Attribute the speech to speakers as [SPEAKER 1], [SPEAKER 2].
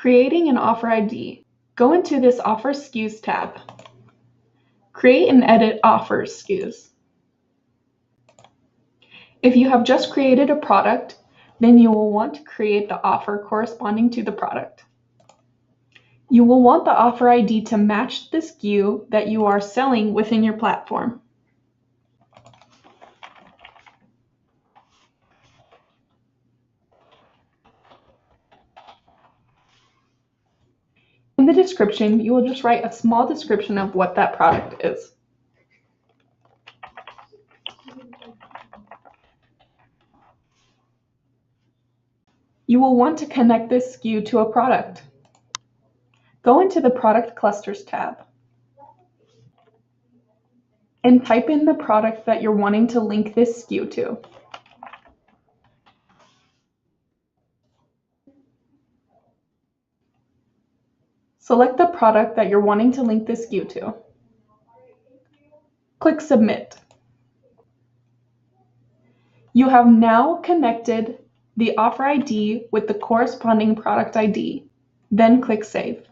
[SPEAKER 1] Creating an offer ID. Go into this Offer SKUs tab. Create and edit offer SKUs. If you have just created a product, then you will want to create the offer corresponding to the product. You will want the offer ID to match the SKU that you are selling within your platform. In the description, you will just write a small description of what that product is. You will want to connect this SKU to a product. Go into the Product Clusters tab and type in the product that you're wanting to link this SKU to. Select the product that you're wanting to link this SKU to. Click Submit. You have now connected the offer ID with the corresponding product ID. Then click Save.